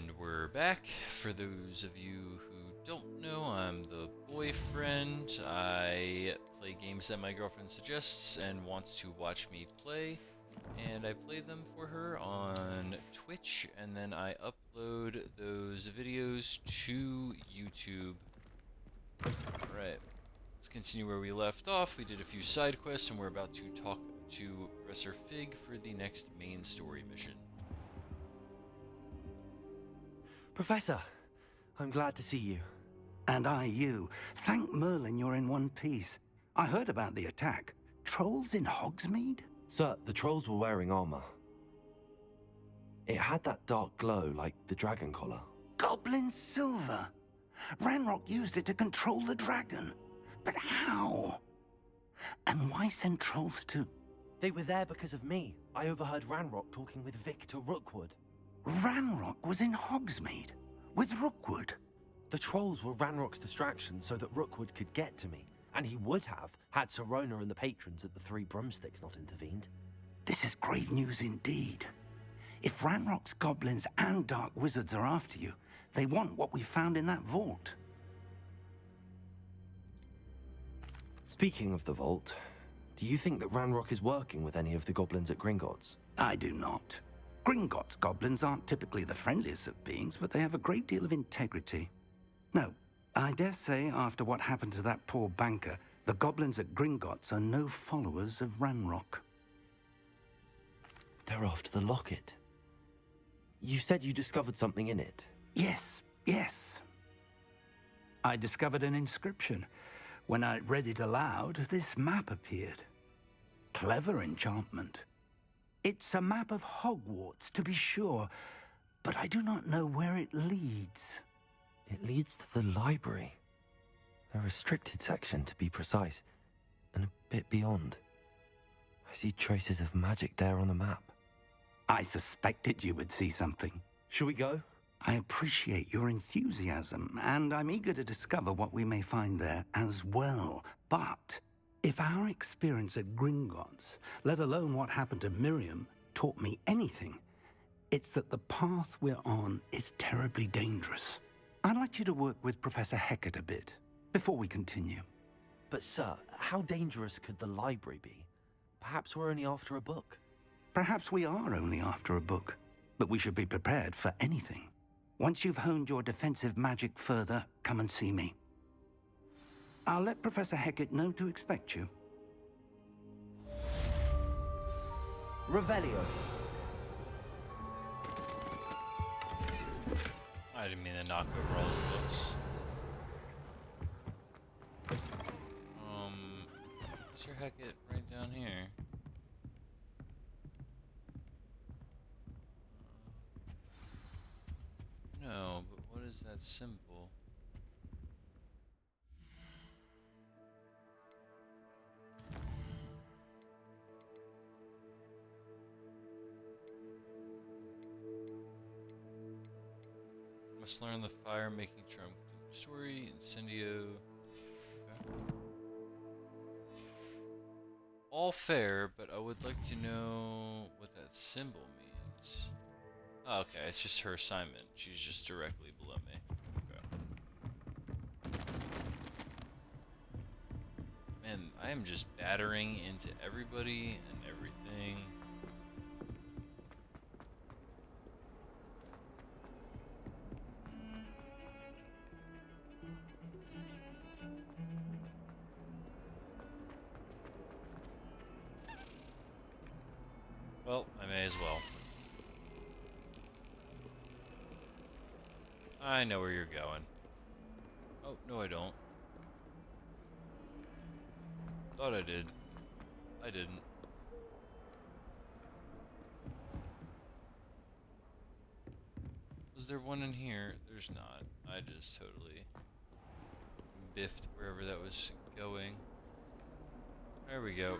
And we're back. For those of you who don't know, I'm the boyfriend. I play games that my girlfriend suggests and wants to watch me play. And I play them for her on Twitch, and then I upload those videos to YouTube. Alright, let's continue where we left off. We did a few side quests, and we're about to talk to Professor Fig for the next main story mission. Professor, I'm glad to see you. And I you. Thank Merlin you're in one piece. I heard about the attack. Trolls in Hogsmeade? Sir, the trolls were wearing armor. It had that dark glow like the dragon collar. Goblin silver. Ranrock used it to control the dragon. But how? And why send trolls too? They were there because of me. I overheard Ranrock talking with Victor Rookwood. Ranrock was in Hogsmeade with Rookwood. The trolls were Ranrock's distraction so that Rookwood could get to me. And he would have, had Sirona and the patrons at the Three Broomsticks not intervened. This is grave news indeed. If Ranrock's goblins and dark wizards are after you, they want what we found in that vault. Speaking of the vault, do you think that Ranrock is working with any of the goblins at Gringotts? I do not. Gringotts goblins aren't typically the friendliest of beings, but they have a great deal of integrity. No, I dare say after what happened to that poor banker, the goblins at Gringotts are no followers of Ranrock. They're after the locket. You said you discovered something in it. Yes. I discovered an inscription. When I read it aloud, this map appeared. Clever enchantment. It's a map of Hogwarts, to be sure, but I do not know where it leads. It leads to the library. The restricted section, to be precise, and a bit beyond. I see traces of magic there on the map. I suspected you would see something. Shall we go? I appreciate your enthusiasm, and I'm eager to discover what we may find there as well. But if our experience at Gringotts, let alone what happened to Miriam, taught me anything, it's that the path we're on is terribly dangerous. I'd like you to work with Professor Hecat a bit, before we continue. But sir, how dangerous could the library be? Perhaps we're only after a book. Perhaps we are only after a book, but we should be prepared for anything. Once you've honed your defensive magic further, come and see me. I'll let Professor Hecat know to expect you. Revelio. I didn't mean to knock over all the books. Mr. Hecat right down here. No, but what is that symbol? Must learn the fire making charm. Story, Incendio. Okay. All fair, but I would like to know what that symbol means. Oh, okay, it's just her assignment. She's just directly below me. Okay. Man, I am just battering into everybody and everything. Well, I may as well. I know where you're going. Oh, no I don't. Thought I did. I didn't. Was there one in here? There's not. I just totally biffed wherever that was going. There we go.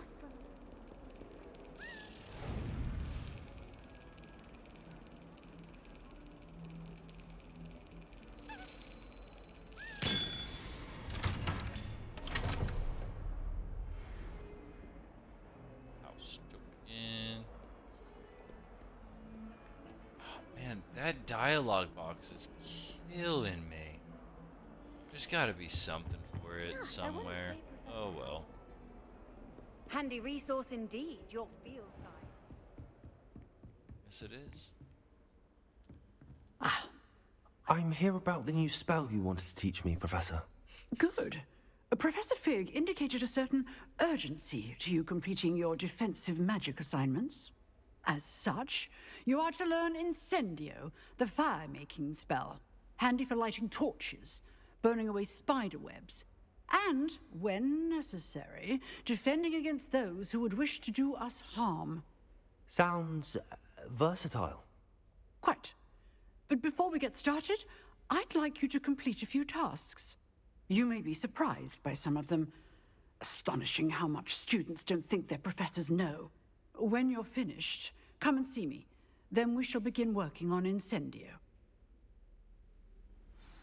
That dialogue box is killing me. There's gotta be something for it somewhere. Oh well. Handy resource indeed, your field guide. Yes, it is. I'm here about the new spell you wanted to teach me, Professor. Good. Professor Fig indicated a certain urgency to you completing your defensive magic assignments. As such, you are to learn Incendio, the fire-making spell, handy for lighting torches, burning away spider webs, and, when necessary, defending against those who would wish to do us harm. Sounds versatile. Quite. But before we get started, I'd like you to complete a few tasks. You may be surprised by some of them. Astonishing how much students don't think their professors know. When you're finished, come and see me. Then we shall begin working on Incendio.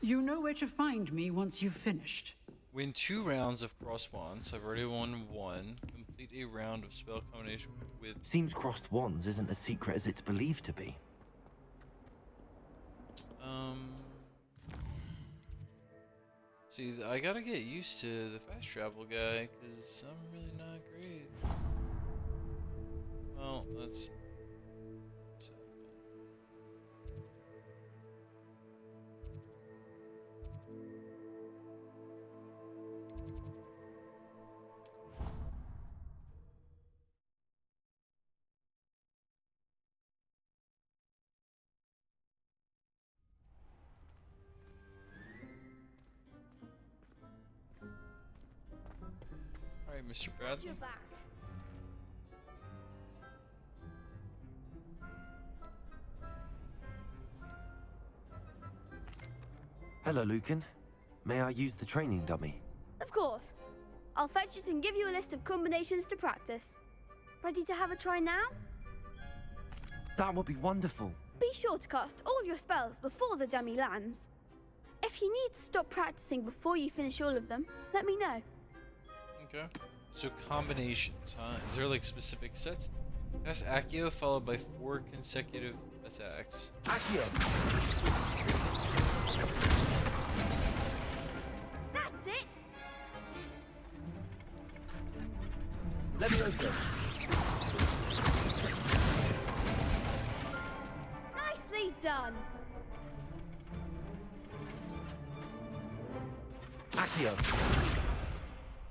You know where to find me once you've finished. Win 2 rounds of cross wands. I've already won 1. Complete a round of spell combination with... Seems crossed wands isn't as secret as it's believed to be. See, I gotta get used to the fast travel guy, because I'm really not great. Well, that's... Alright, Mr. Bradley. You're back. Hello, Lucan. May I use the training dummy? Of course. I'll fetch it and give you a list of combinations to practice. Ready to have a try now? That would be wonderful. Be sure to cast all your spells before the dummy lands. If you need to stop practicing before you finish all of them, let me know. Okay. So combinations, huh? Is there like specific sets? That's Accio followed by 4 consecutive attacks. Accio! That's it! Levioso! Nicely done! Accio!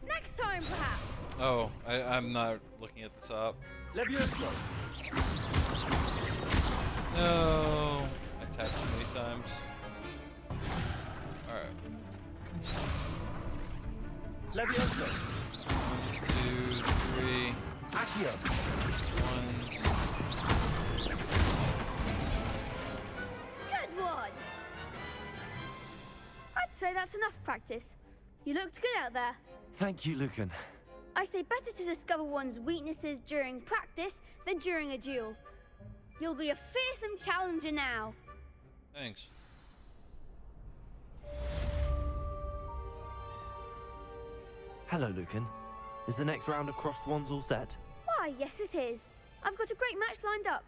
Next time, perhaps! Oh, I'm not looking at the top. Levioso! No! I tapped too many times. Alright. Levioso! 1, 2, 3. Accio! 1. Good one! I'd say that's enough practice. You looked good out there. Thank you, Lucan. I say better to discover one's weaknesses during practice than during a duel. You'll be a fearsome challenger now. Thanks. Hello, Lucan. Is the next round of crossed wands all set? Why, yes it is. I've got a great match lined up.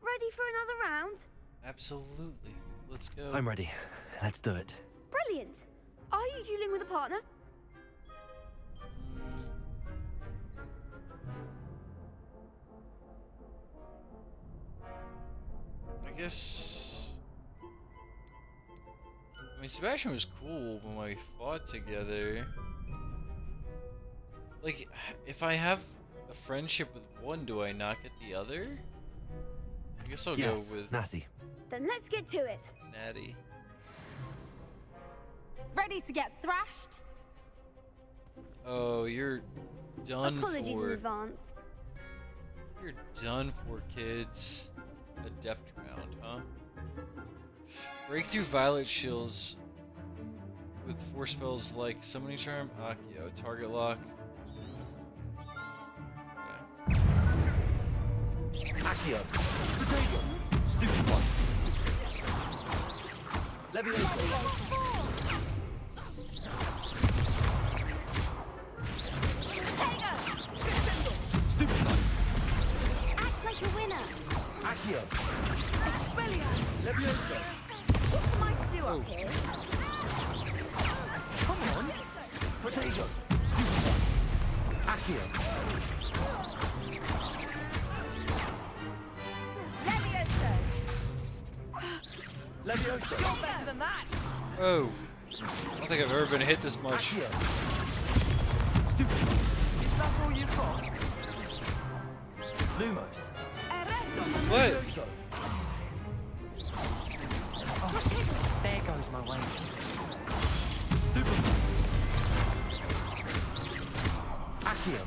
Ready for another round? Absolutely. Let's go. I'm ready. Let's do it. Brilliant. Are you dueling with a partner? I guess... I mean, Sebastian was cool when we fought together. Like, if I have a friendship with one, do I not get the other? I guess I'll go with Natty. Then let's get to it. Natty. Ready to get thrashed? Oh, you're done Apologies in for. advance. You're done for, kids. Adept round, huh? Breakthrough Violet Shields with 4 spells like Summoning Charm, Accio, Target Lock. Okay. Accio! Stupid one! Levioso! Stupid one! Act like a winner. Accio! Expelliarmus! Levioso! What am I to do Oh. up here? Come on! Potato! Stupid! Accio! Levioso! Levioso! You're better than that! Oh. I don't think I've ever been hit this much. Accio! Stupid! Is that all you've got? Lumos! What? Levioso! Oh, there goes my way. Stupid! Accio!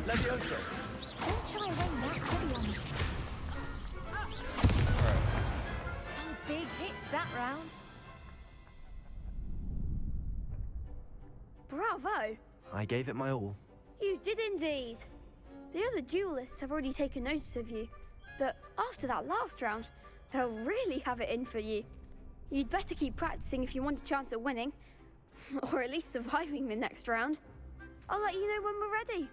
Levioso! Don't try weighing that heavy on us. Alright. Some big hits that round. Bravo! I gave it my all. You did indeed. The other duelists have already taken notice of you, but after that last round, they'll really have it in for you. You'd better keep practicing if you want a chance at winning, or at least surviving the next round. I'll let you know when we're ready.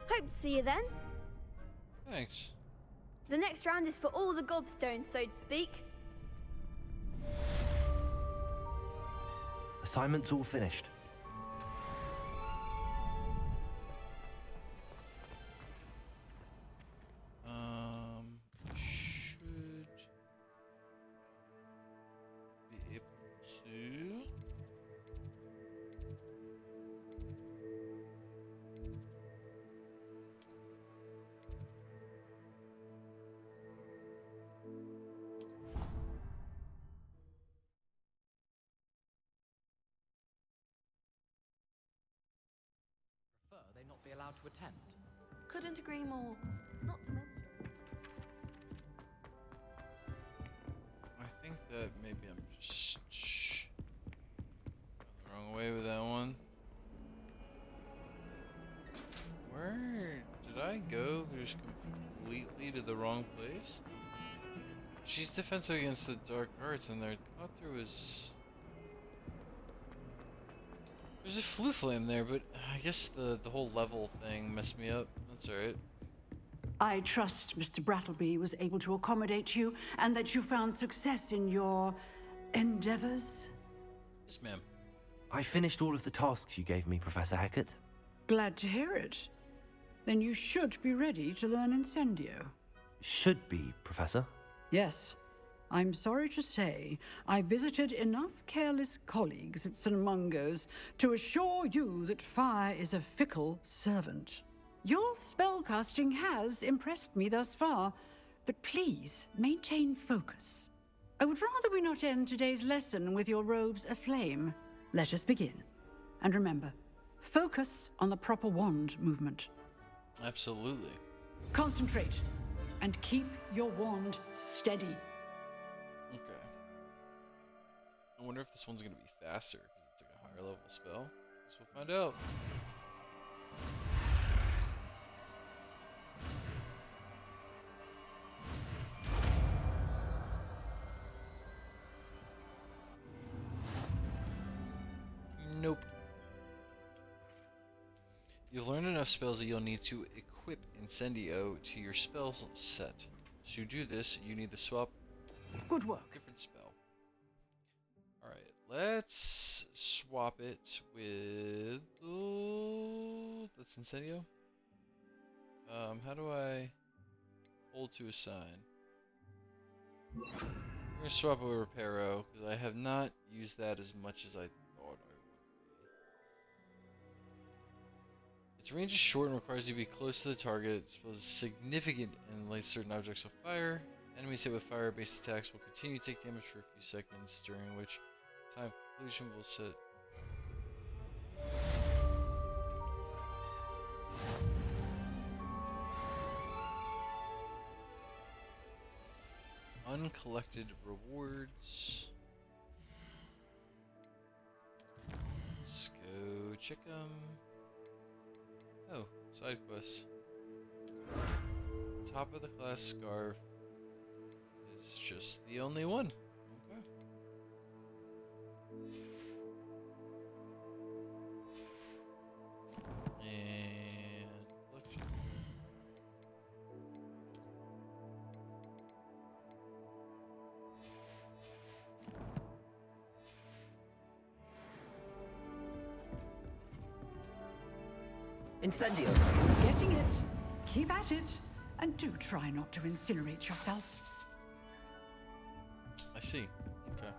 Hope to see you then. Thanks. The next round is for all the gobstones, so to speak. Assignment's all finished. Should be able to. They not be allowed to attend. Couldn't agree more. Not to mention. I think that maybe I'm just going the wrong way with that one. Where did I go? Just completely to the wrong place? She's defensive against the dark arts, and I thought there was. There's a flue flame there, but I guess the whole level thing messed me up. That's alright. I trust Mr. Brattleby was able to accommodate you and that you found success in your endeavors. Yes, ma'am. I finished all of the tasks you gave me, Professor Hackett. Glad to hear it. Then you should be ready to learn Incendio. Should be, Professor. Yes. I'm sorry to say, I visited enough careless colleagues at St. Mungo's to assure you that fire is a fickle servant. Your spellcasting has impressed me thus far, but please maintain focus. I would rather we not end today's lesson with your robes aflame. Let us begin. And remember, focus on the proper wand movement. Absolutely. Concentrate and keep your wand steady. Okay. I wonder if this one's gonna be faster because it's like a higher level spell. Guess we'll find out. Nope. You've learned enough spells that you'll need to equip Incendio to your spell set. To do this, you need to swap Good work. different spell. Alright, let's swap it with. That's Incendio. How do I hold to assign? I'm gonna swap it with Reparo because I have not used that as much as I thought I would. Its range is short and requires you to be close to the target. Its spell is significant and lights certain objects with fire. Enemies hit with fire-based attacks will continue to take damage for a few seconds, during which time conclusion will set. Uncollected rewards. Let's go check them. Oh, side quests. Top of the class scarf is just the only one. Okay. And collection. Incendio! Getting it. Keep at it. And do try not to incinerate yourself. I see. Okay.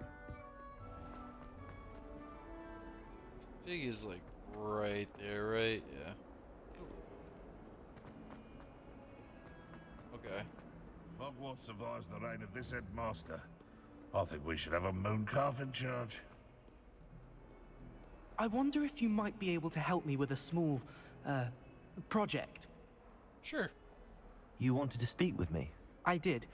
Fig is like right there, right? Yeah. Okay. If Hogwarts survives the reign of this headmaster, I think we should have a moon calf in charge. I wonder if you might be able to help me with a small, project. Sure. You wanted to speak with me? I did.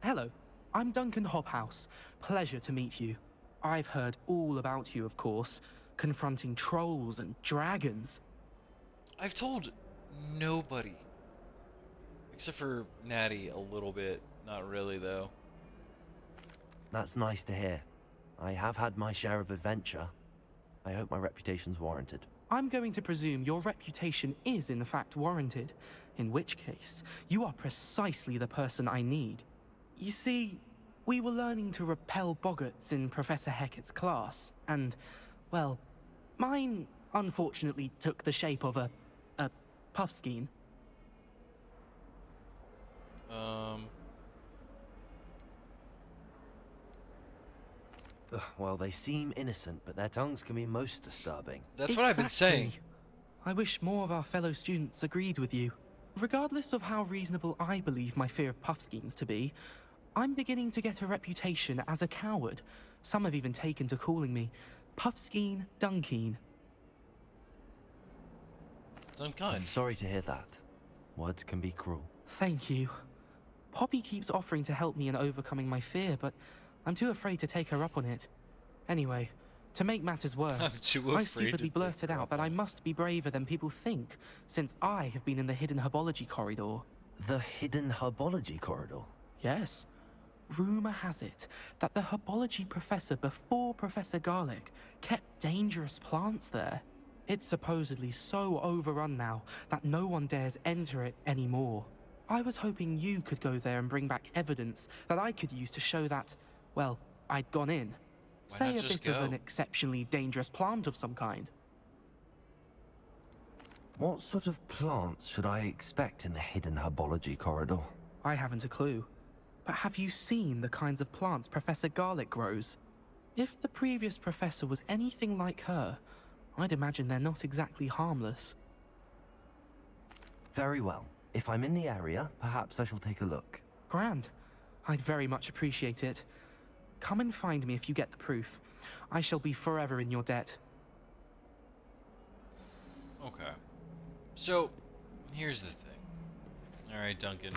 Hello, I'm Duncan Hobhouse. Pleasure to meet you. I've heard all about you, of course, confronting trolls and dragons. I've told nobody. Except for Natty a little bit. Not really, though. That's nice to hear. I have had my share of adventure. I hope my reputation's warranted. I'm going to presume your reputation is in fact warranted, in which case, you are precisely the person I need. You see, we were learning to repel boggarts in Professor Hecat's class, and, well, mine unfortunately took the shape of a puffskein. Well, they seem innocent, but their tongues can be most disturbing. That's what I've been saying. Exactly. I wish more of our fellow students agreed with you. Regardless of how reasonable I believe my fear of puffskeins to be, I'm beginning to get a reputation as a coward. Some have even taken to calling me Puffskeen Dunkeen. It's unkind. I'm sorry to hear that. Words can be cruel. Thank you. Poppy keeps offering to help me in overcoming my fear, but I'm too afraid to take her up on it. Anyway, to make matters worse, I'm too I afraid stupidly to blurted take her out up that on I it. must be braver than people think, since I have been in the hidden herbology corridor. The hidden herbology corridor? Yes. Rumour has it that the herbology professor before Professor Garlic kept dangerous plants there. It's supposedly so overrun now that no one dares enter it anymore. I was hoping you could go there and bring back evidence that I could use to show that, well, I'd gone in. Why Say not a just bit of go? an exceptionally dangerous plant of some kind. What sort of plants should I expect in the hidden herbology corridor? I haven't a clue. But have you seen the kinds of plants Professor Garlic grows? If the previous professor was anything like her, I'd imagine they're not exactly harmless. Very well. If I'm in the area, perhaps I shall take a look. Grand. I'd very much appreciate it. Come and find me if you get the proof. I shall be forever in your debt. Okay. So, here's the thing. Alright, Duncan.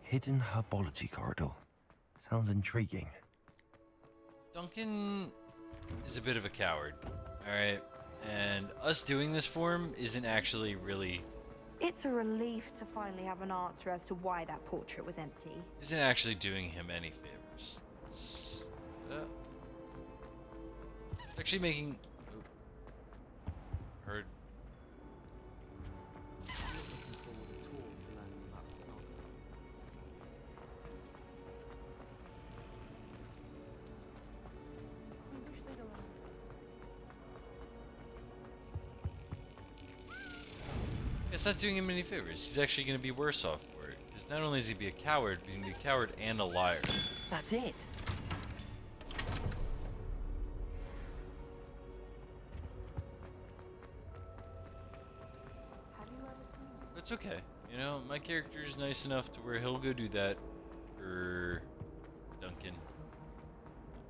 Hidden herbology corridor. Sounds intriguing. Duncan is a bit of a coward. Alright? And us doing this for him isn't actually really... It's a relief to finally have an answer as to why that portrait was empty. isn't actually doing him any favors. It's actually making... Oh. Heard. It's not doing him any favors. He's actually going to be worse off for it. Because not only is he be a coward, but he's going to be a coward and a liar. That's it. It's okay. You know, my character is nice enough to where he'll go do that for Duncan.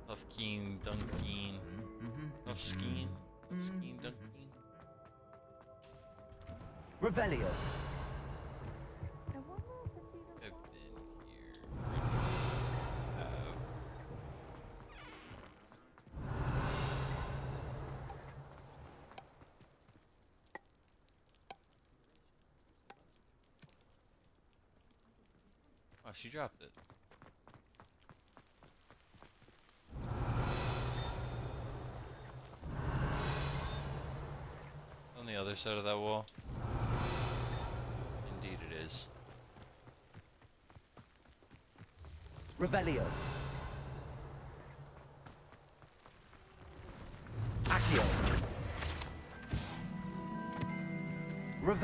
Puffkeen, Dunkeen, Puffskeen, Puffskeen, Dunkeen. Revelio. I've been here. Oh, she dropped it. On the other side of that wall. Indeed it is. Revelio. Accio.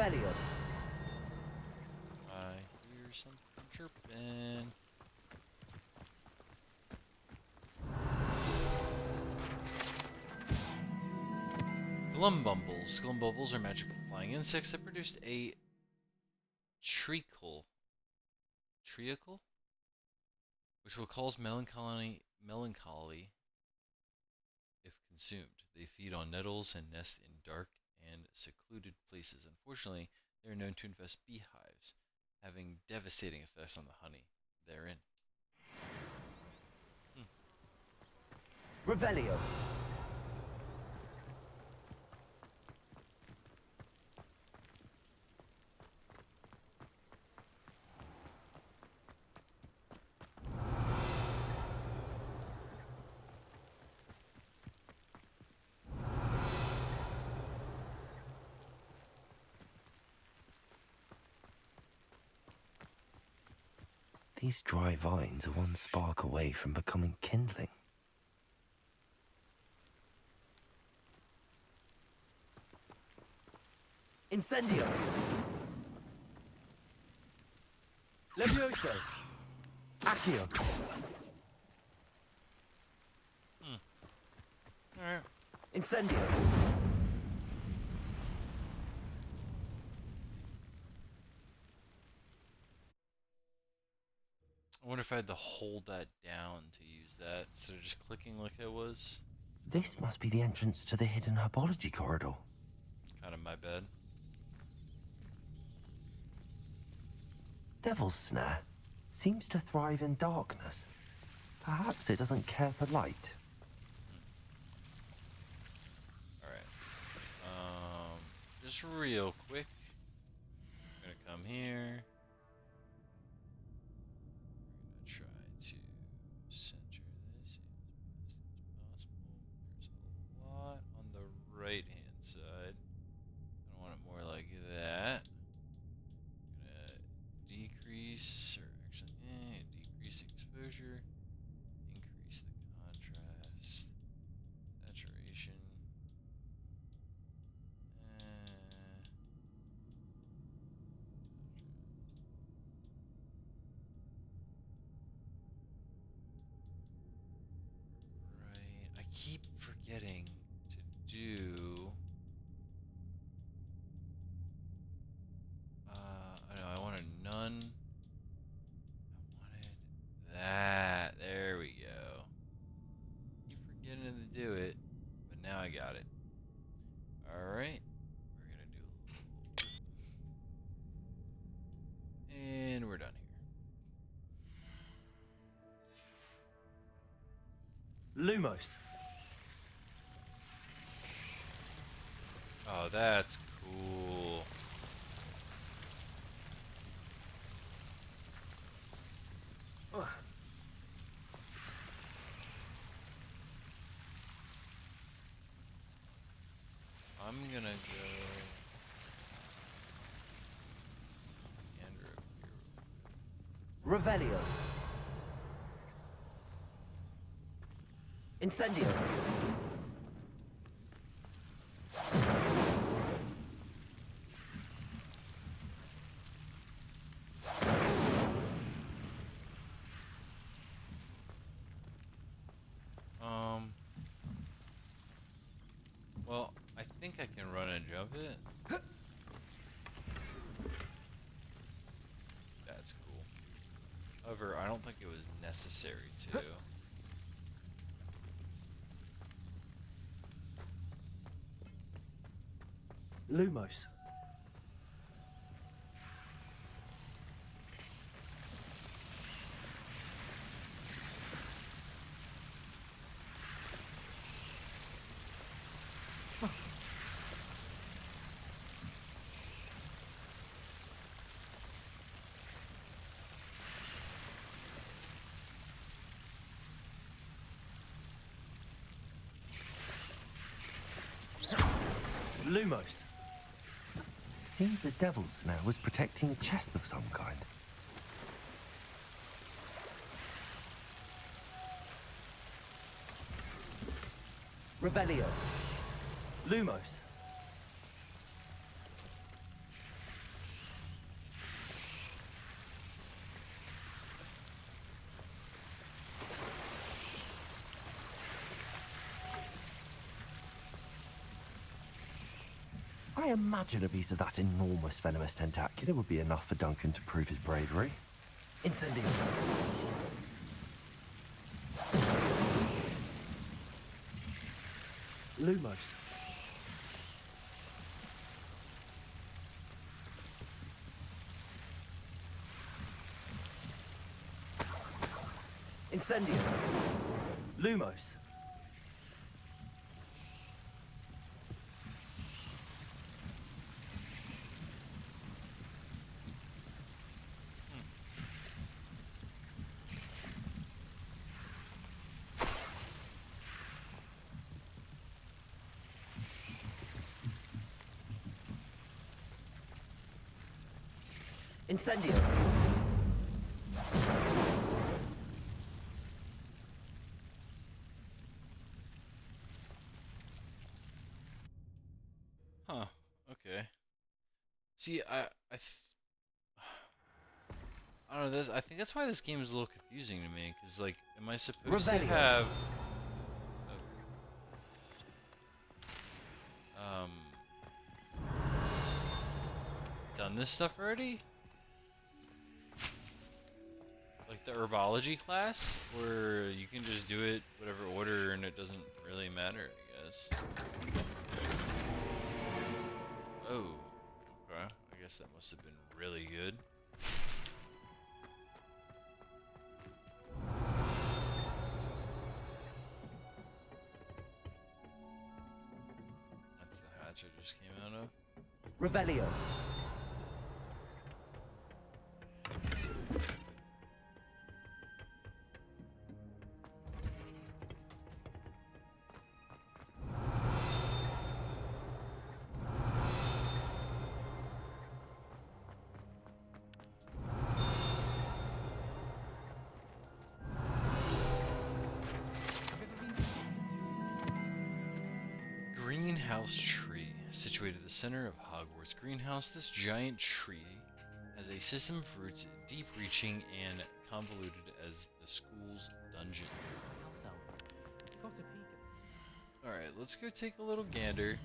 Revelio. I hear something chirping. Glumbumbles. Glumbumbles are magical flying insects that produced a treacle, which will cause melancholy if consumed. They feed on nettles and nest in dark and secluded places. Unfortunately, they are known to infest beehives, having devastating effects on the honey therein. Revelio. These dry vines are one spark away from becoming kindling. Incendio! Levioso! Accio! Alright. Incendio! I wonder if I had to hold that down to use that instead of just clicking like I was. This must be the entrance to the hidden herbology corridor. Kind of my bad. Devil's Snare seems to thrive in darkness. Perhaps it doesn't care for light. Alright. Just real quick. I'm gonna come here. We're gonna try to center this as best as possible. There's a lot on the right hand side. I don't want it more like that. Gonna decrease, or actually, decrease exposure, increase the contrast, saturation. Right, I keep forgetting to do. I know I wanted none. I wanted that. There we go. Keep forgetting to do it, but now I got it. All right, we're gonna do a little, and we're done here. Lumos. Oh, that's cool. I'm gonna go Andrew here. Revelio. Incendio. Well, I think I can run and jump it. That's cool. However, I don't think it was necessary to. Lumos. Lumos. Seems the Devil's Snare was protecting a chest of some kind. Revelio. Lumos. imagine a piece of that enormous venomous tentacular would be enough for Duncan to prove his bravery. Incendio. Lumos. Incendio. Lumos. Incendio. Huh. Okay. See, I don't know. I think that's why this game is a little confusing to me. Cause like, am I supposed to have done this stuff already? Like the herbology class, where you can just do it whatever order and it doesn't really matter, I guess. Oh, okay. I guess that must have been really good. That's the hatch I just came out of. Revelio. Greenhouse tree. Situated at the center of Hogwarts Greenhouse, this giant tree has a system of roots deep-reaching and convoluted as the school's dungeon. Alright, let's go take a little gander.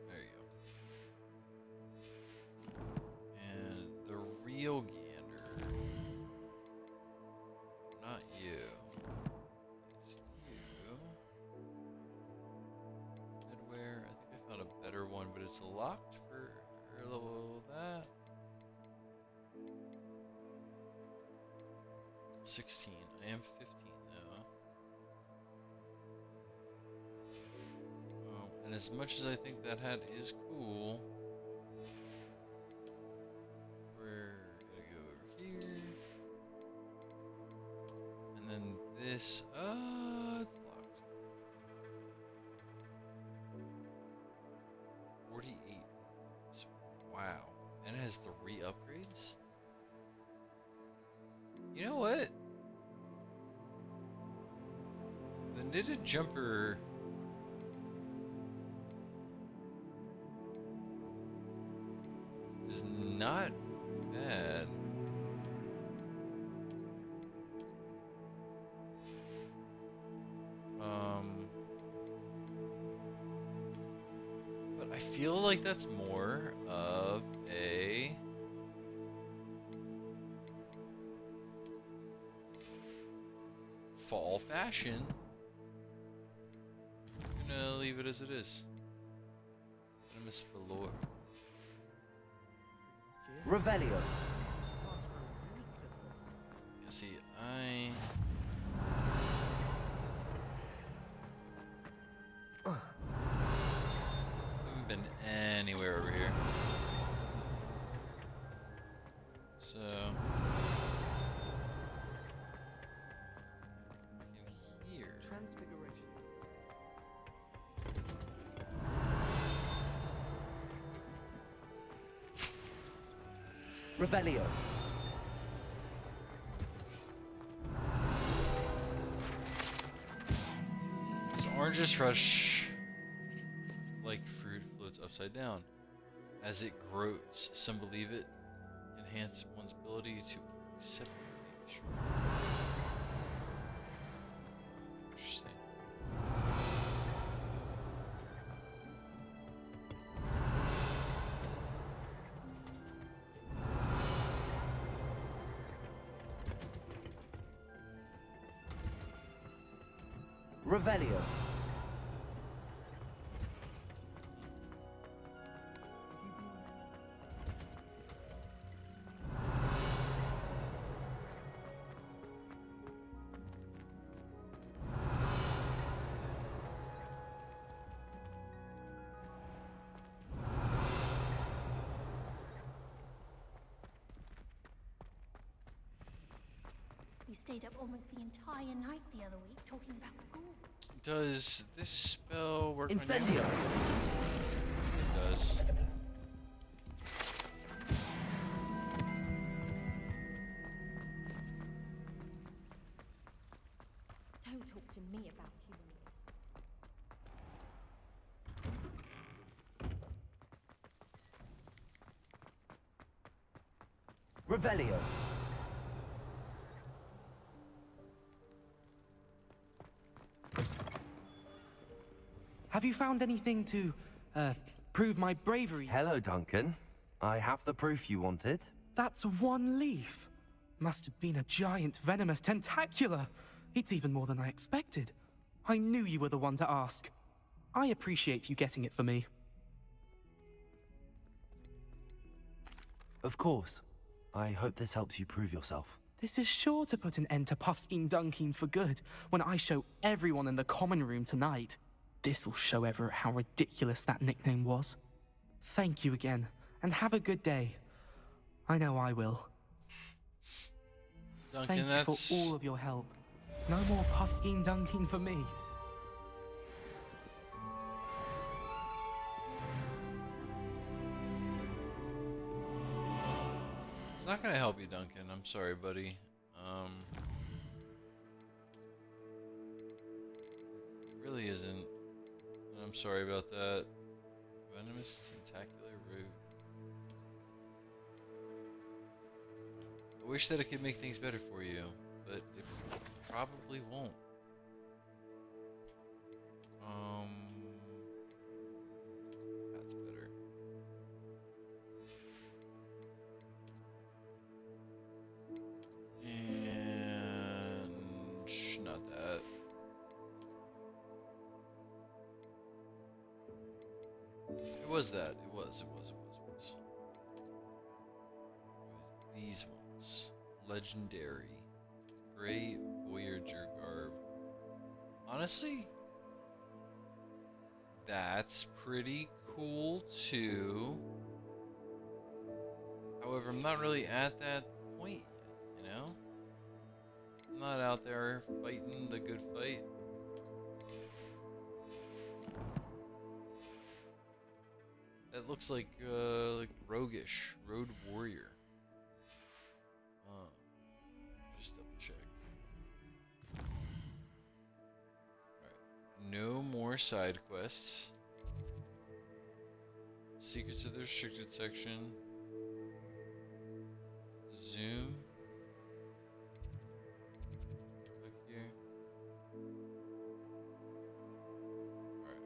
There you go. And the real gander. Not you. It's you. Midware. I think I found a better one, but it's locked for level that. 16. I am 15 now. Oh, and as much as I think that hat is cool, we're gonna go over here. And then this, it's locked. 48. Wow. And it has 3 upgrades? You know what? The knitted jumper is not bad. But I feel like that's more of a fall fashion. I'm gonna leave it as it is. I miss Velour. Revelio. Yeah, see, I haven't been anywhere over here. So in here. Revelio. This oranges rush like fruit floats upside down. As it grows, some believe it enhances one's ability to separate Sure. Interesting. Revelio. We stayed up almost the entire night the other week talking about school. Does this spell work on you? Incendio. It does. Don't talk to me about humility. Revelio. Have you found anything to, prove my bravery? Hello, Duncan. I have the proof you wanted. That's one leaf. Must have been a giant venomous tentacula. It's even more than I expected. I knew you were the one to ask. I appreciate you getting it for me. Of course. I hope this helps you prove yourself. This is sure to put an end to Puffskein Dunkin for good when I show everyone in the common room tonight. This'll show Everett how ridiculous that nickname was. Thank you again, and have a good day. I know I will. Duncan, Thank you for all of your help. No more Puffskein Dunkin for me. It's not gonna help you, Duncan. I'm sorry, buddy. It really isn't. I'm sorry about that. Venomous tentacular root. I wish that it could make things better for you, but it probably won't. That's better. And not that. It was that. It was. These ones. Legendary. Gray Voyager garb. Honestly, that's pretty cool too. However, I'm not really at that point yet, you know? I'm not out there fighting the good fight. That looks like roguish, road warrior. Just double check. Alright, no more side quests. Secrets of the restricted section. Zoom. Back here. Alright.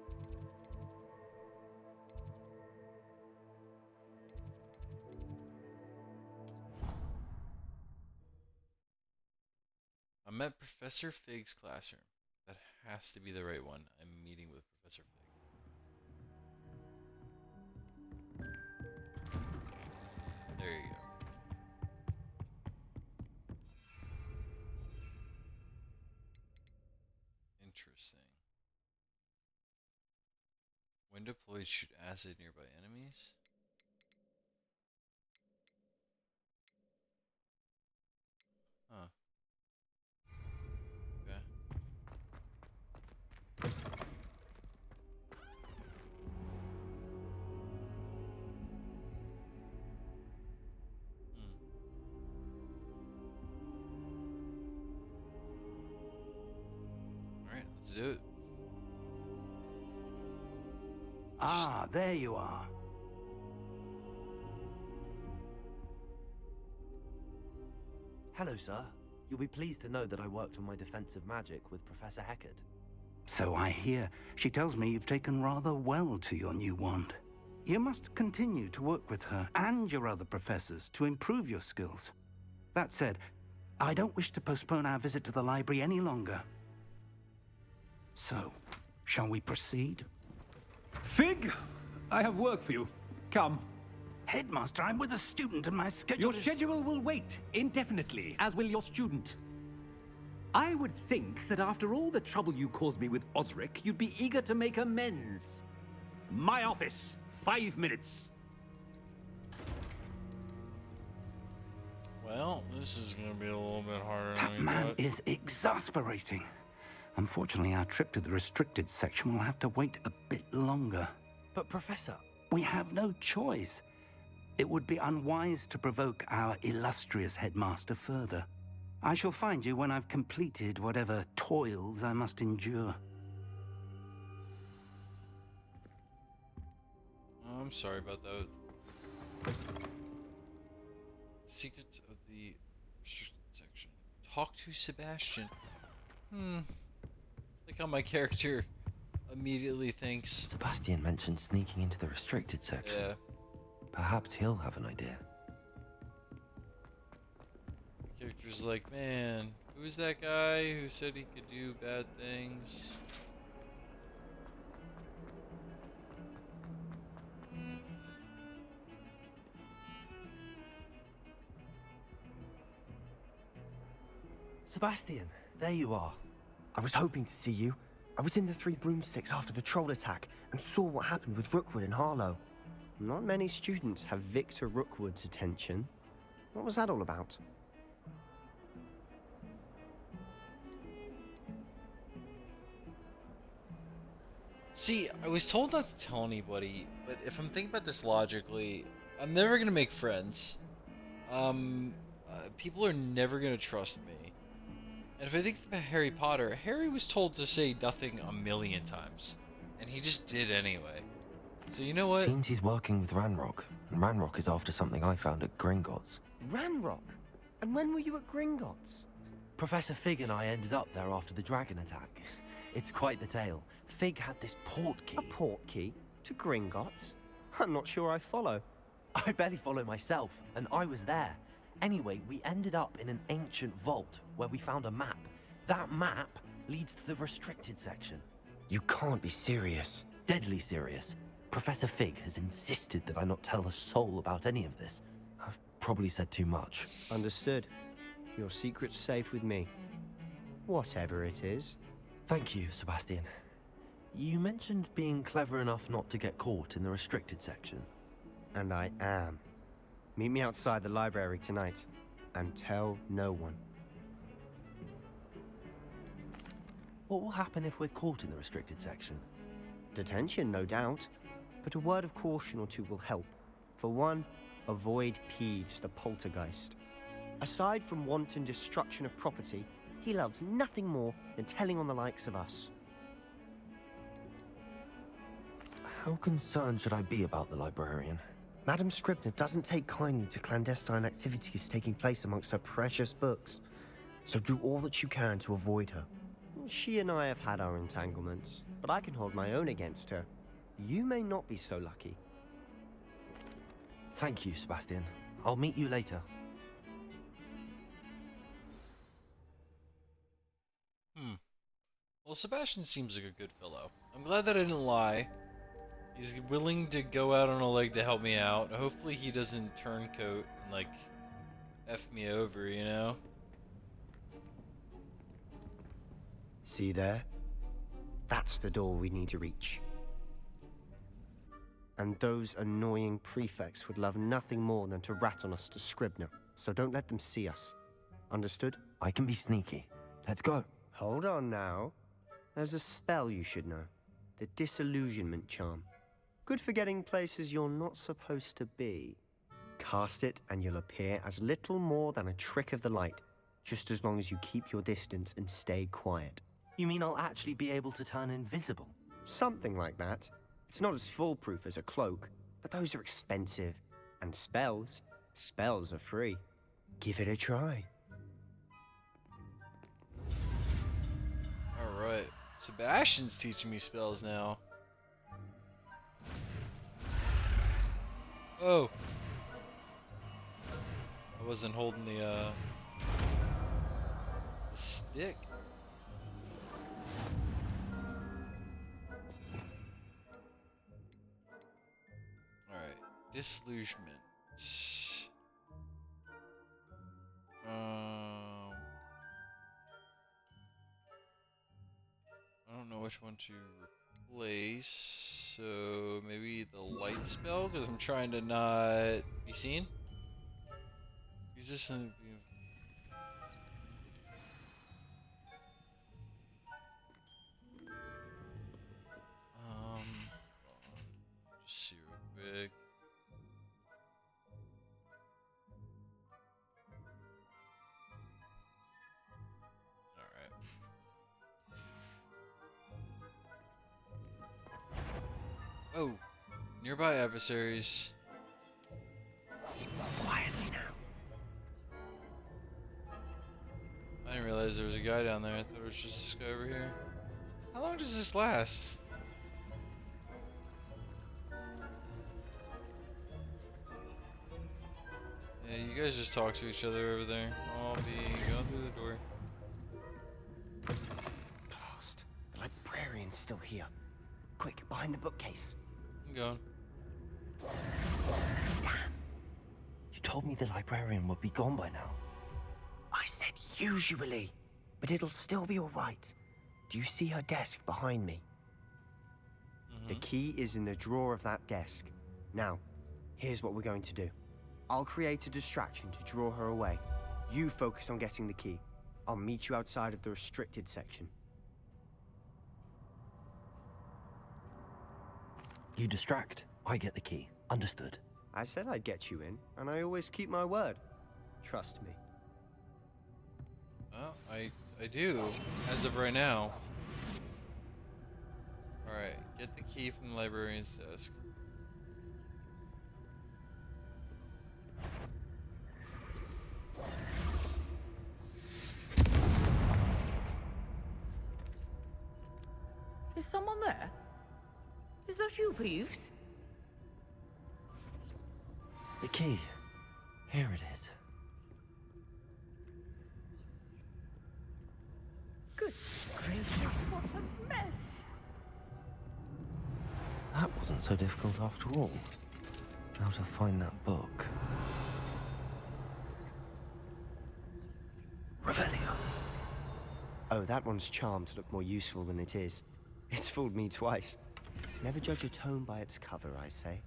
I'm at Professor Fig's classroom. That has to be the right one. I'm meeting with Professor Fig. There you go. Interesting. When deployed, shoot acid nearby enemies. Huh. Okay. Alright, let's do it. Ah, there you are. Hello, sir. You'll be pleased to know that I worked on my defensive magic with Professor Heckard. So I hear. She tells me you've taken rather well to your new wand. You must continue to work with her and your other professors to improve your skills. That said, I don't wish to postpone our visit to the library any longer. So, shall we proceed? Fig, I have work for you. Come. Headmaster, I'm with a student and my schedule Your is... schedule will wait indefinitely, as will your student. I would think that after all the trouble you caused me with Osric, you'd be eager to make amends. My office, 5 minutes. Well, this is gonna be a little bit harder That than we man thought. is exasperating. Unfortunately, our trip to the restricted section will have to wait a bit longer. But Professor... We have no choice. It would be unwise to provoke our illustrious headmaster further. I shall find you when I've completed whatever toils I must endure. Oh, I'm sorry about that. Secrets of the restricted section. Talk to Sebastian. Like how my character immediately thinks. Sebastian mentioned sneaking into the restricted section. Yeah. Perhaps he'll have an idea. The character's like, man, who's that guy who said he could do bad things? Sebastian, there you are. I was hoping to see you. I was in the Three Broomsticks after the troll attack and saw what happened with Rookwood and Harlow. Not many students have Victor Rookwood's attention. What was that all about? See, I was told not to tell anybody, but if I'm thinking about this logically, I'm never gonna make friends. People are never gonna trust me. And if I think about Harry Potter, Harry was told to say nothing a million times, and he just did anyway. So you know what? Seems he's working with Ranrock, and Ranrock is after something I found at Gringotts. Ranrock? And when were you at Gringotts? Professor Fig and I ended up there after the dragon attack. It's quite the tale. Fig had this port key. A port key? To Gringotts? I'm not sure I follow. I barely follow myself, and I was there. Anyway, we ended up in an ancient vault where we found a map. That map leads to the restricted section. You can't be serious. Deadly serious. Professor Fig has insisted that I not tell a soul about any of this. I've probably said too much. Understood. Your secret's safe with me. Whatever it is. Thank you, Sebastian. You mentioned being clever enough not to get caught in the restricted section. And I am. Meet me outside the library tonight, and tell no one. What will happen if we're caught in the restricted section? Detention, no doubt. But a word of caution or two will help. For one, avoid Peeves the poltergeist. Aside from wanton destruction of property, he loves nothing more than telling on the likes of us. How concerned should I be about the librarian? Madame Scribner doesn't take kindly to clandestine activities taking place amongst her precious books, so do all that you can to avoid her. She and I have had our entanglements, but I can hold my own against her. You may not be so lucky. Thank you, Sebastian. I'll meet you later. Well, Sebastian seems like a good fellow. I'm glad that I didn't lie. He's willing to go out on a leg to help me out. Hopefully he doesn't turncoat and, like, F me over, you know? See there? That's the door we need to reach. And those annoying prefects would love nothing more than to rat on us to Scribner, so don't let them see us. Understood? I can be sneaky. Let's go. Hold on now. There's a spell you should know. The Disillusionment Charm. Good for getting places you're not supposed to be. Cast it and you'll appear as little more than a trick of the light, just as long as you keep your distance and stay quiet. You mean I'll actually be able to turn invisible? Something like that. It's not as foolproof as a cloak, but those are expensive. And spells are free. Give it a try. Sebastian's teaching me spells now. Oh! I wasn't holding the stick. Alright. Disillusionment. I don't know which one to replace, so maybe the light spell, because I'm trying to not be seen. Use this and just see real quick. Oh, nearby adversaries. Quietly now. I didn't realize there was a guy down there. I thought it was just this guy over here. How long does this last? Yeah, you guys just talk to each other over there. I'll be going through the door. Blast. The librarian's still here. Quick, behind the bookcase. I'm going. Damn. You told me the librarian would be gone by now. I said usually, but it'll still be all right. Do you see her desk behind me? The key is in the drawer of that desk. Now, here's what we're going to do. I'll create a distraction to draw her away. You focus on getting the key. I'll meet you outside of the restricted section. You distract, I get the key. Understood. I said I'd get you in, and I always keep my word. Trust me. Well, I do, as of right now. Alright, get the key from the librarian's desk. Is someone there? Is that you, Peeves? The key. Here it is. Good gracious, what a mess! That wasn't so difficult after all. How to find that book. Revelio. Oh, that one's charmed to look more useful than it is. It's fooled me twice. Never judge a tome by its cover, I say.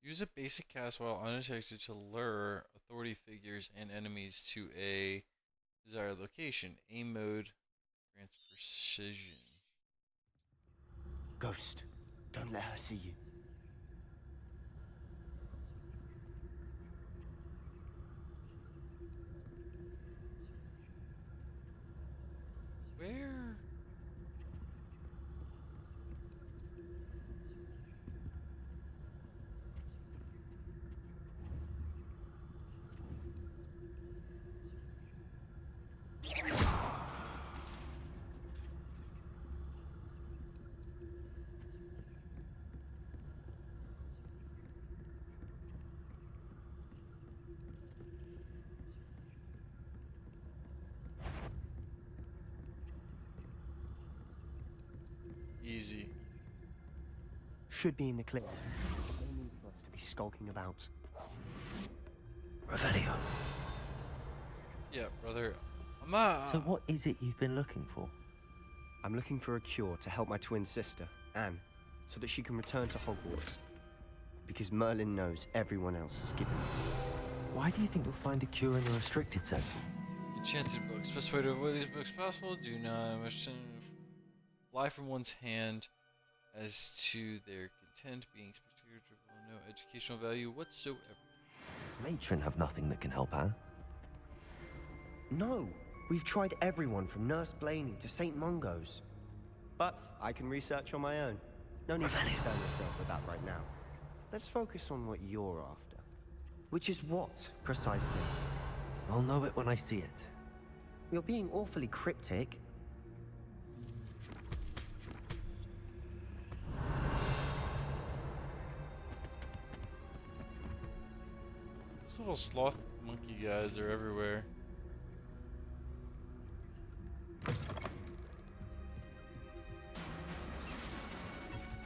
Use a basic cast while undetected to lure authority figures and enemies to a desired location. Aim mode grants precision. Ghost, don't let her see you. Where? Easy. Should be in the clip. There's no need for us to be skulking about. Revelio. Yeah, brother. I'm not. So what is it you've been looking for? I'm looking for a cure to help my twin sister, Anne, so that she can return to Hogwarts. Because Merlin knows everyone else is given up. Why do you think you'll find a cure in the restricted section? Enchanted books. Best way to avoid these books possible. Do not wish to fly from one's hand as to their content being spectacular, no educational value whatsoever. Matron have nothing that can help Anne. No, we've tried everyone from Nurse Blaney to St. Mungo's. But I can research on my own. No need to concern yourself with that right now. Let's focus on what you're after. Which is what, precisely? I'll know it when I see it. You're being awfully cryptic. Those little sloth monkey guys are everywhere.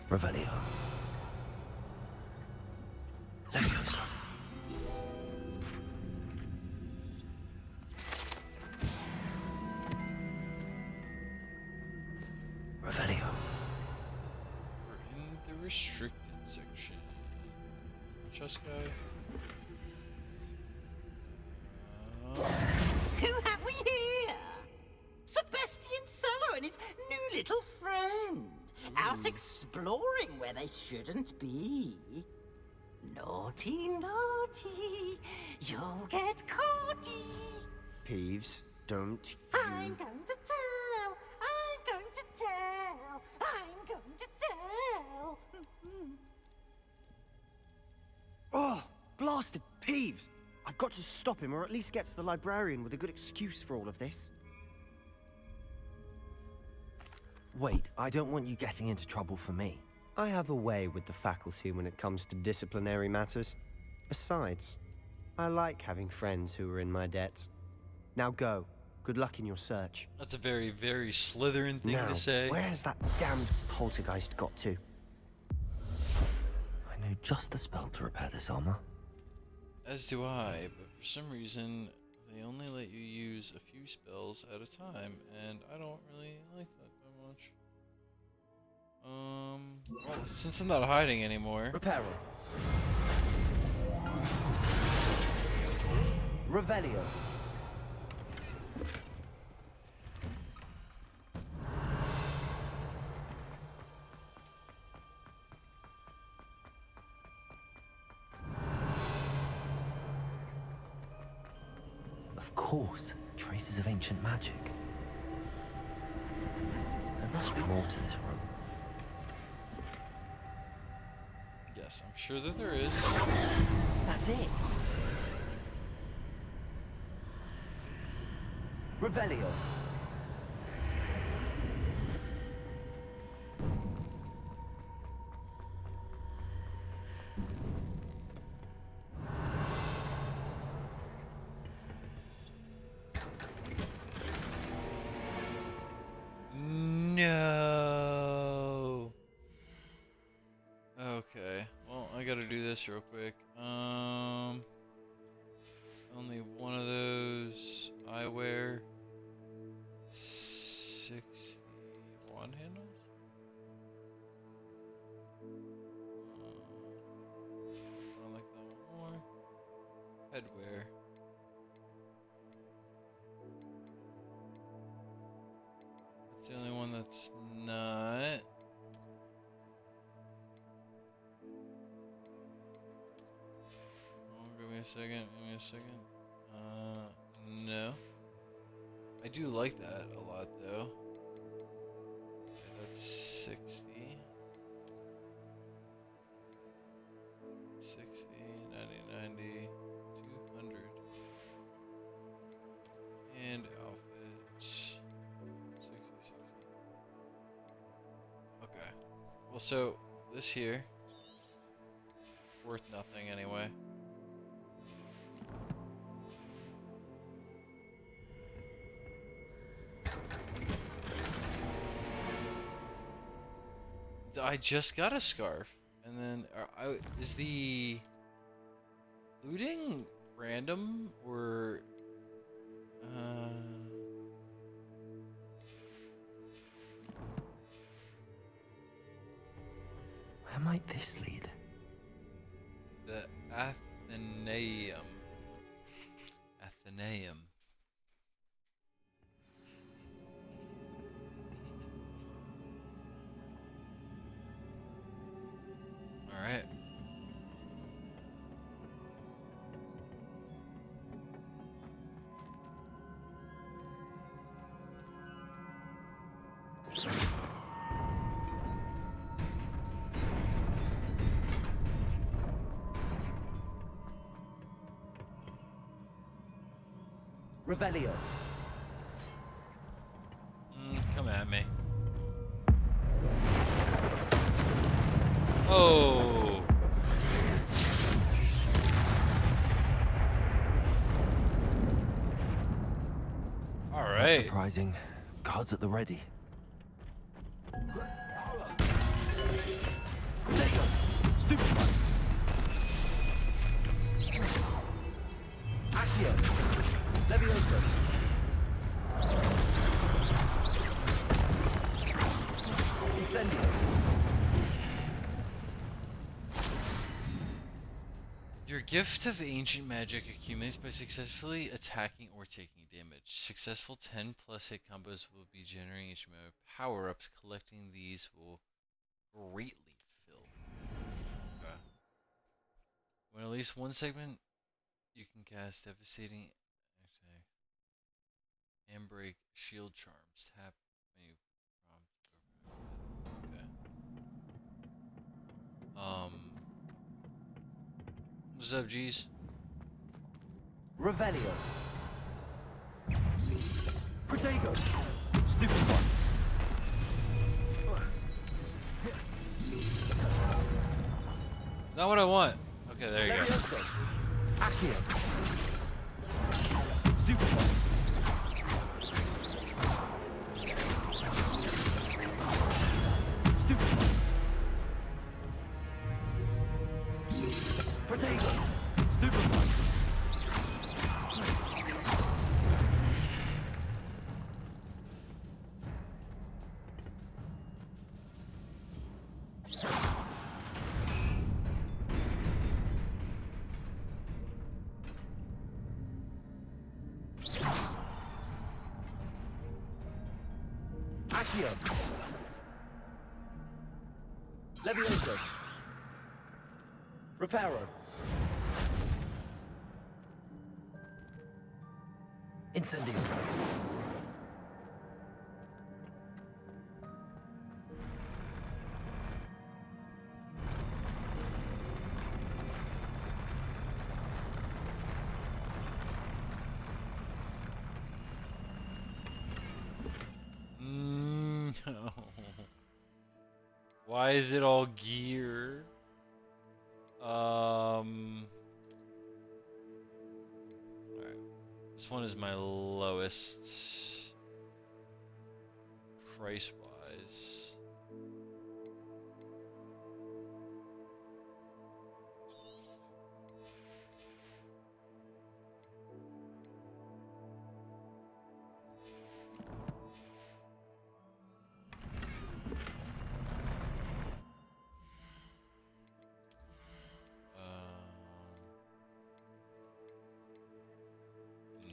Revelio. Leviosa. Revelio. We're in the restricted section. Chess guy. Who have we here? Sebastian Cello and his new little friend. Out exploring where they shouldn't be. Naughty, naughty, you'll get caughty. Peeves, don't I'm going to tell, I'm going to tell, I'm going to tell. Oh, blasted Peeves! I've got to stop him, or at least get to the librarian with a good excuse for all of this. Wait, I don't want you getting into trouble for me. I have a way with the faculty when it comes to disciplinary matters. Besides, I like having friends who are in my debt. Now go. Good luck in your search. That's a very, very Slytherin thing now, to say. Where's that damned poltergeist got to? I know just the spell to repair this armor. As do I, but for some reason, they only let you use a few spells at a time, and I don't really like that that much. Well, since I'm not hiding anymore. Reparo. Revelio. Of course, traces of ancient magic. There must be more to this room. Yes, I'm sure that there is. That's it. Revelio. No. Okay. Well, I gotta do this real quick. It's only one of those eyewear. 61 handles. I like that one more. Headwear. That's the only one that's not. Oh, give me a second. Give me a second. No. I do like that a lot, though. Okay, that's 60. 60, 90, 90, 200. And outfits. 60, 60. Okay. Well, so, this here. Worth nothing anyway. I just got a scarf, and then is the looting random or Where might this lead? the Athenaeum? Athenaeum. All right. Revelio. Come at me. Oh. All Not right. surprising. Guards at the ready. Stupefy. Accio. Levioso. Incendio. Your gift of ancient magic accumulates by successfully attacking or taking damage. Successful 10 plus hit combos will be generating each amount of power-ups. Collecting these will greatly fill. Okay. When at least one segment, you can cast devastating attack, handbrake, shield charms. Tap menu prompt. Okay. What's up, G's? Revelio. Protego. Stupefy. It's not what I want. Okay, there you go. Levioso. Accio. Stupefy. Stupefy. Protego. Stupefy. Accio. Levioso. Reparo. Incendio. No. Why is it all gear? Alright. This one is my lowest price wise.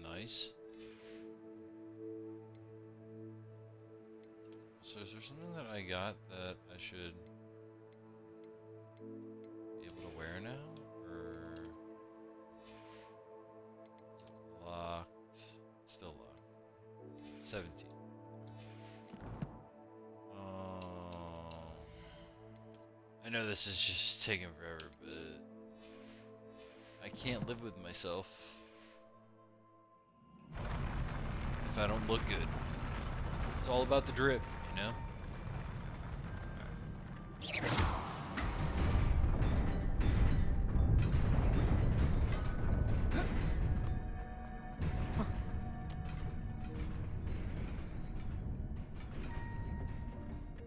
Nice. So is there something that I got that I should be able to wear now? Or locked? Still locked. 17. I know this is just taking forever, but I can't live with myself if I don't look good. It's all about the drip, you know?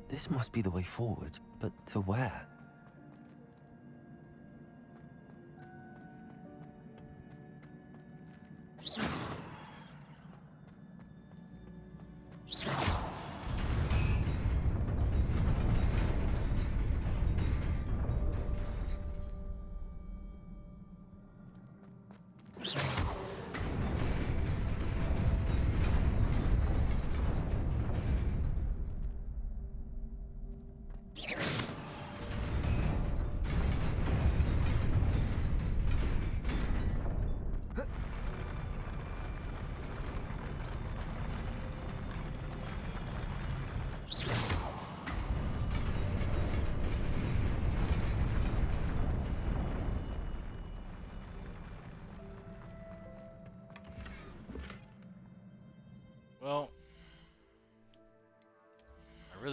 This must be the way forward, but to where?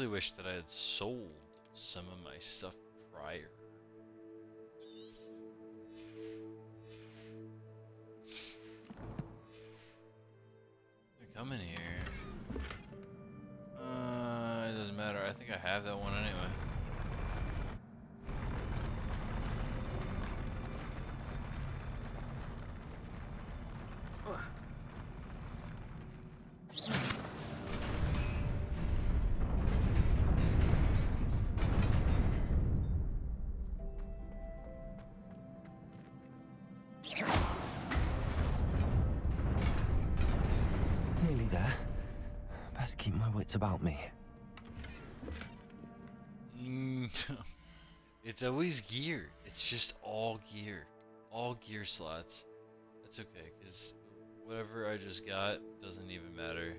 really wish that I had sold some of my stuff prior. Come in here. It doesn't matter. I think I have that one anyway. Nearly there. Best keep my wits about me. It's always gear. It's just all gear. All gear slots. That's okay, because whatever I just got doesn't even matter.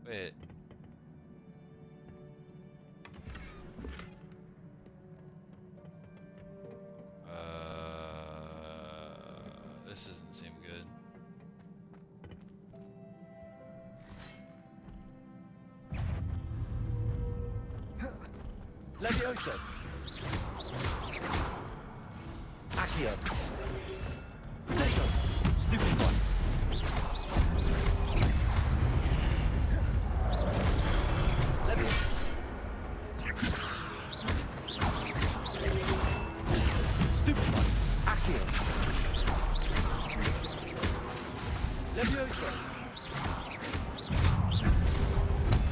Wait. This doesn't seem good. Levioso. Accio. Potato. Stupid one. Levioso. Stupid one. Accio. Levioso.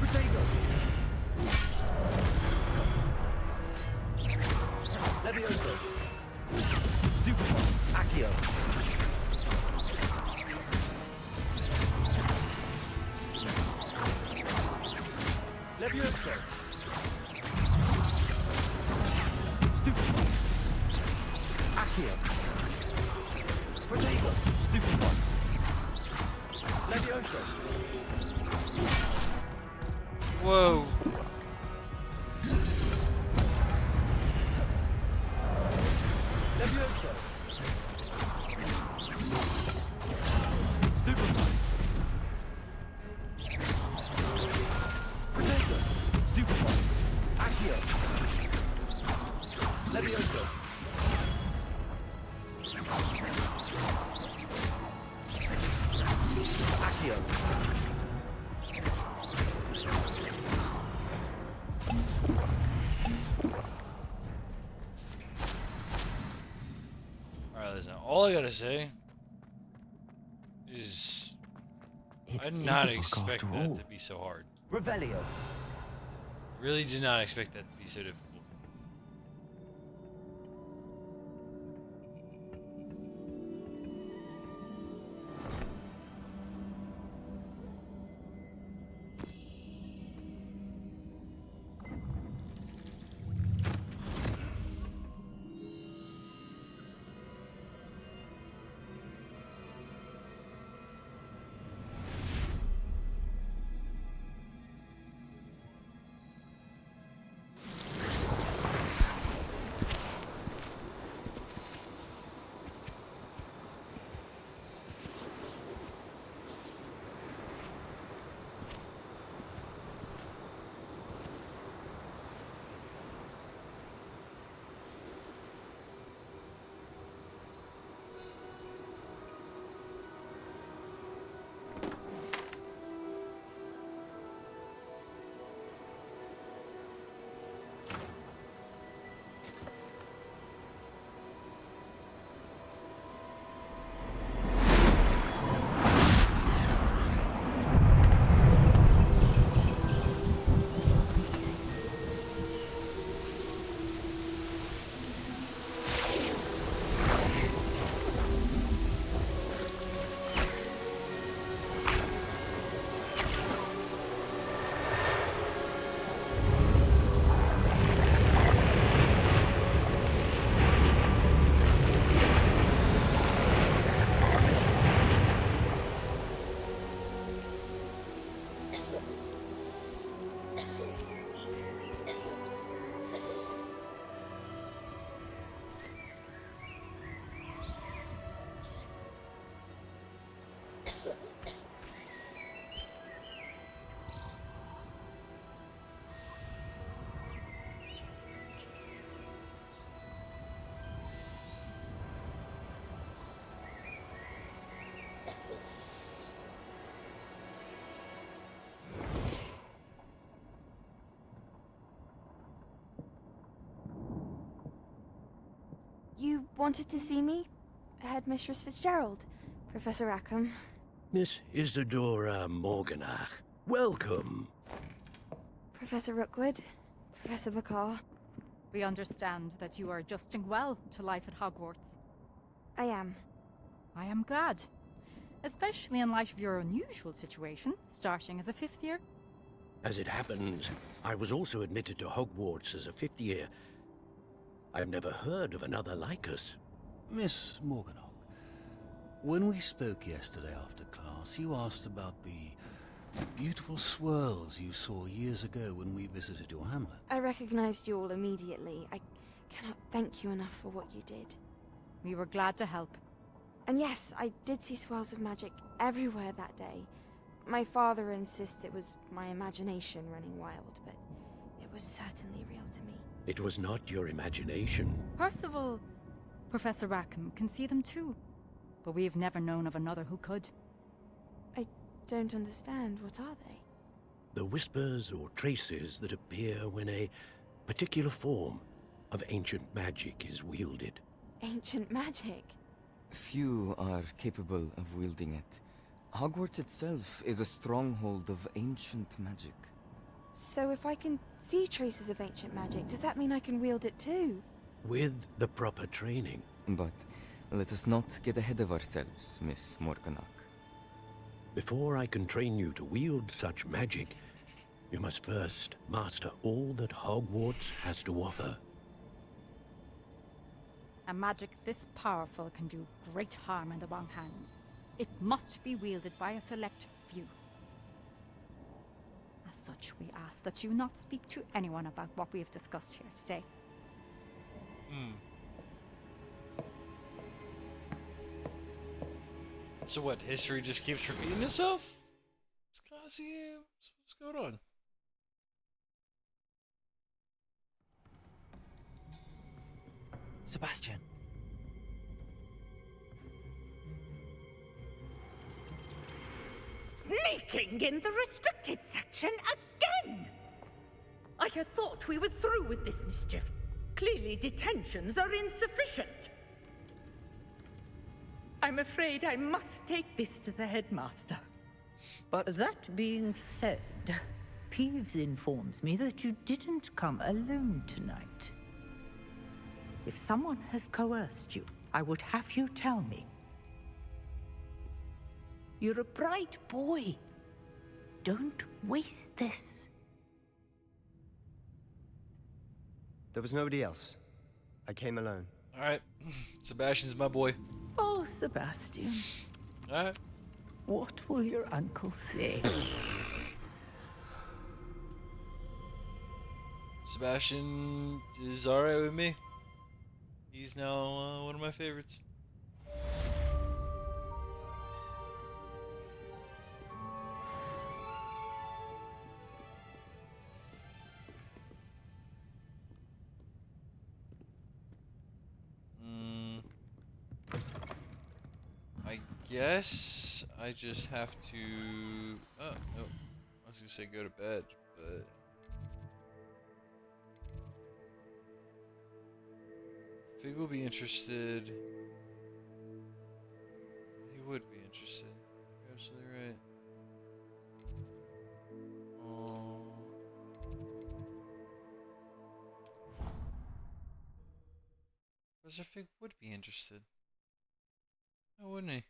Potato. Levioso. Stupid one. Accio. Levioso. Stupid one. Accio. Potato. Stupid one. Levioso. Whoa. Levioso. Stupid one. Potato. Stupid one. Accio. Levioso. Accio. Alright, listen. All I gotta say is I did not expect that to be so hard. Revelio. Really did not expect that to be so difficult. wanted to see me? Headmistress Fitzgerald, Professor Rackham. Miss Isadora Morganach, welcome. Professor Rookwood, Professor Bakar. We understand that you are adjusting well to life at Hogwarts. I am. I am glad. Especially in light of your unusual situation, starting as a 5th year. As it happens, I was also admitted to Hogwarts as a 5th year. I've never heard of another like us. Miss Morganach, when we spoke yesterday after class, you asked about the beautiful swirls you saw years ago when we visited your hamlet. I recognized you all immediately. I cannot thank you enough for what you did. We were glad to help. And yes, I did see swirls of magic everywhere that day. My father insists it was my imagination running wild, but it was certainly real to me. It was not your imagination. Percival, Professor Rackham can see them too. But we have never known of another who could. I don't understand. What are they? The whispers or traces that appear when a particular form of ancient magic is wielded. Ancient magic? Few are capable of wielding it. Hogwarts itself is a stronghold of ancient magic. So if I can see traces of ancient magic, does that mean I can wield it too? With the proper training. But let us not get ahead of ourselves, Miss Morganach. Before I can train you to wield such magic, you must first master all that Hogwarts has to offer. A magic this powerful can do great harm in the wrong hands. It must be wielded by a select few. As such, we ask that you not speak to anyone about what we have discussed here today. So what, history just keeps repeating itself? What's going on? Sebastian. Sneaking in the restricted section again! I had thought we were through with this mischief. Clearly detentions are insufficient. I'm afraid I must take this to the headmaster. But that being said, Peeves informs me that you didn't come alone tonight. If someone has coerced you, I would have you tell me. You're a bright boy. Don't waste this. There was nobody else. I came alone. Alright, Sebastian's my boy. Oh, Sebastian. Alright. What will your uncle say? Sebastian is alright with me. He's now one of my favorites. I guess I just have to... Oh, no. I was gonna say go to bed, but... Fig will be interested. He would be interested. You're absolutely right. Oh. Professor Fig would be interested. Oh, wouldn't he?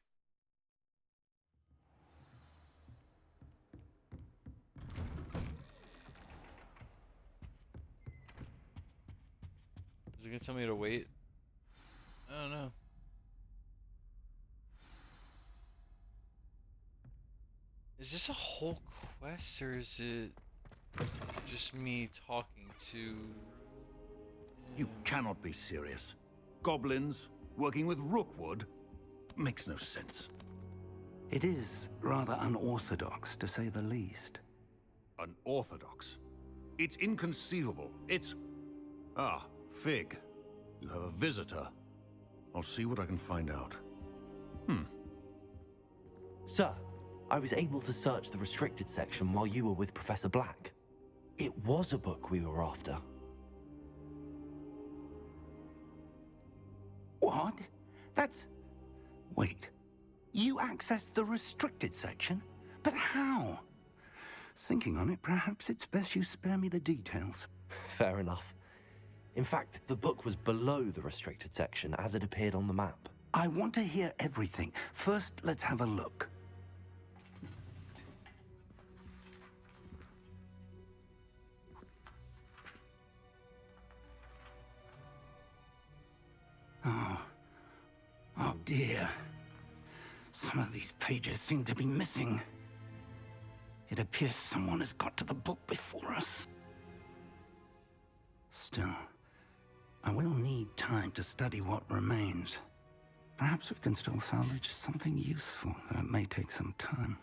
Is it gonna tell me to wait? I don't know. Is this a whole quest, or is it just me talking to... You cannot be serious. Goblins working with Rookwood makes no sense. It is rather unorthodox, to say the least. Unorthodox? It's inconceivable. It's... Ah, Fig. You have a visitor. I'll see what I can find out. Sir, I was able to search the restricted section while you were with Professor Black. It was a book we were after. What? That's... Wait. You accessed the restricted section? But how? Thinking on it, perhaps it's best you spare me the details. Fair enough. In fact, the book was below the restricted section as it appeared on the map. I want to hear everything. First, let's have a look. Oh dear. Some of these pages seem to be missing. It appears someone has got to the book before us. Still, I will need time to study what remains. Perhaps we can still salvage something useful, though it may take some time.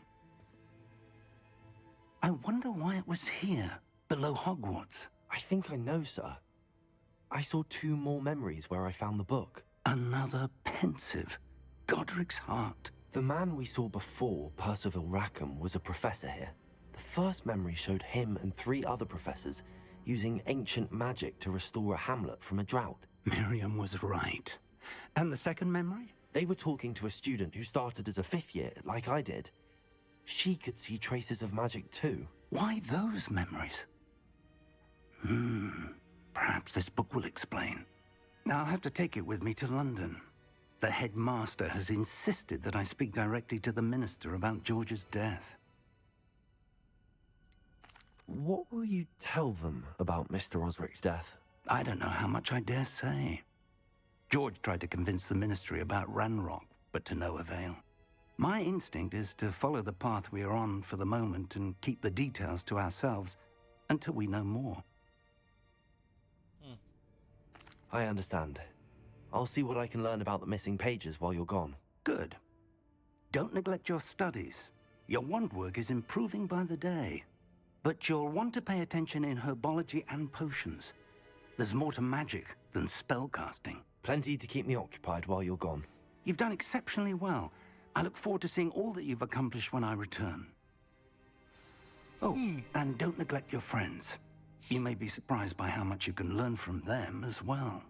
I wonder why it was here, below Hogwarts. I think I know, sir. I saw 2 more memories where I found the book. Another pensive. Godric's heart. The man we saw before, Percival Rackham, was a professor here. The first memory showed him and 3 other professors using ancient magic to restore a hamlet from a drought. Miriam was right. And the second memory? They were talking to a student who started as a 5th year, like I did. She could see traces of magic too. Why those memories? Perhaps this book will explain. Now I'll have to take it with me to London. The headmaster has insisted that I speak directly to the minister about George's death. What will you tell them about Mr. Osric's death? I don't know how much I dare say. George tried to convince the ministry about Ranrock, but to no avail. My instinct is to follow the path we are on for the moment and keep the details to ourselves until we know more. I understand. I'll see what I can learn about the missing pages while you're gone. Good. Don't neglect your studies. Your wand work is improving by the day. But you'll want to pay attention in herbology and potions. There's more to magic than spellcasting. Plenty to keep me occupied while you're gone. You've done exceptionally well. I look forward to seeing all that you've accomplished when I return. Oh, and don't neglect your friends. You may be surprised by how much you can learn from them as well.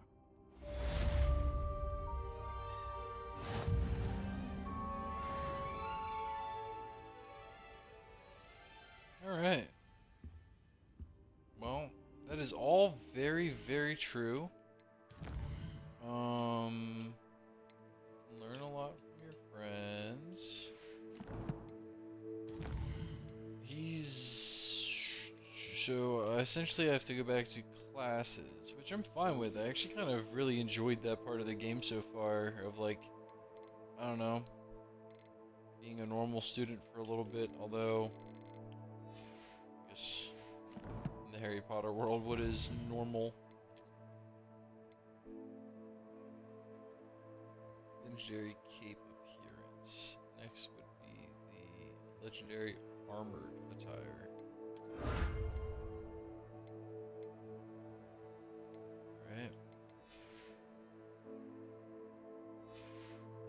Alright. Well, that is all very, very true. Learn a lot from your friends. So essentially I have to go back to classes, which I'm fine with. I actually kind of really enjoyed that part of the game so far, of like, I don't know, being a normal student for a little bit, although, I guess, in the Harry Potter world, what is normal? Legendary cape appearance. Next would be the legendary armored attire. Alright.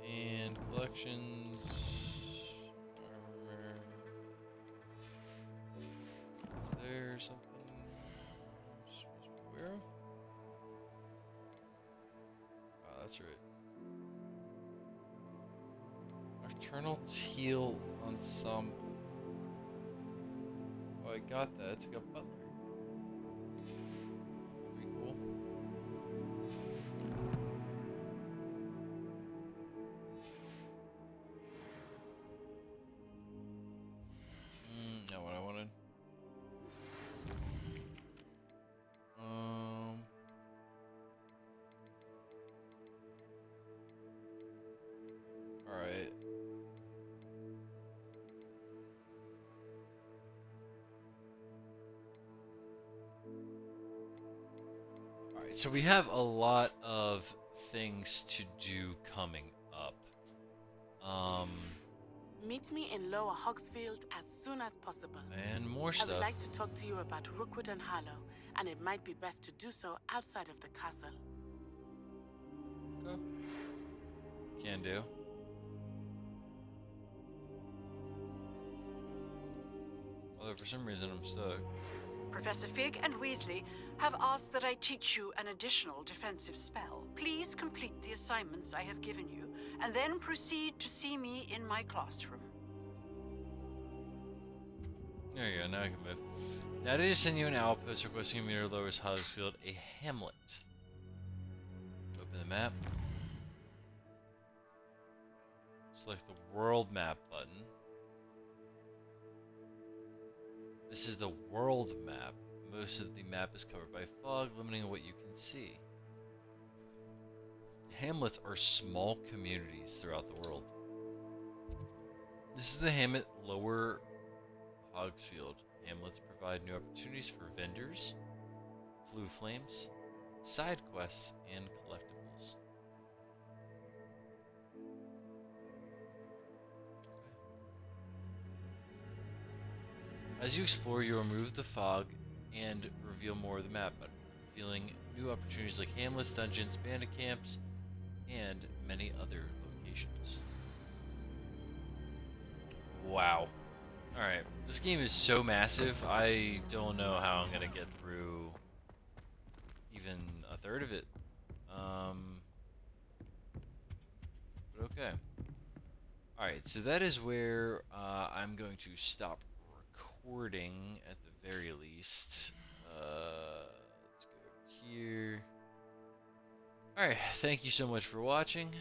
And collections. Armor. Is there something I'm supposed to be aware of? Ah, that's right. Nocturnal Teal Ensemble. Oh, I got that. It's like a butler. Pretty cool. Not what I wanted. Alright. Alright, so we have a lot of things to do coming up. Meet me in Lower Hogsfield as soon as possible. And more I stuff. would like to talk to you about Rookwood and Harlow, and it might be best to do so outside of the castle. Okay. Can do. Although for some reason I'm stuck. Professor Fig and Weasley have asked that I teach you an additional defensive spell. Please complete the assignments I have given you, and then proceed to see me in my classroom. There you go, now I can move. Now I just send you an outpost requesting a meter lowers Hogfield, a hamlet. Open the map. Select the world map button. This is the world map. Most of the map is covered by fog, limiting what you can see. Hamlets are small communities throughout the world. This is the hamlet Lower Hogsfield. Hamlets provide new opportunities for vendors, blue flames, side quests, and collectibles. As you explore, you remove the fog and reveal more of the map, revealing new opportunities like hamlets, dungeons, bandit camps, and many other locations. Wow. Alright, this game is so massive, I don't know how I'm gonna get through even a third of it. But okay. Alright, so that is where I'm going to stop recording at the very least. Let's go over here. Alright, thank you so much for watching.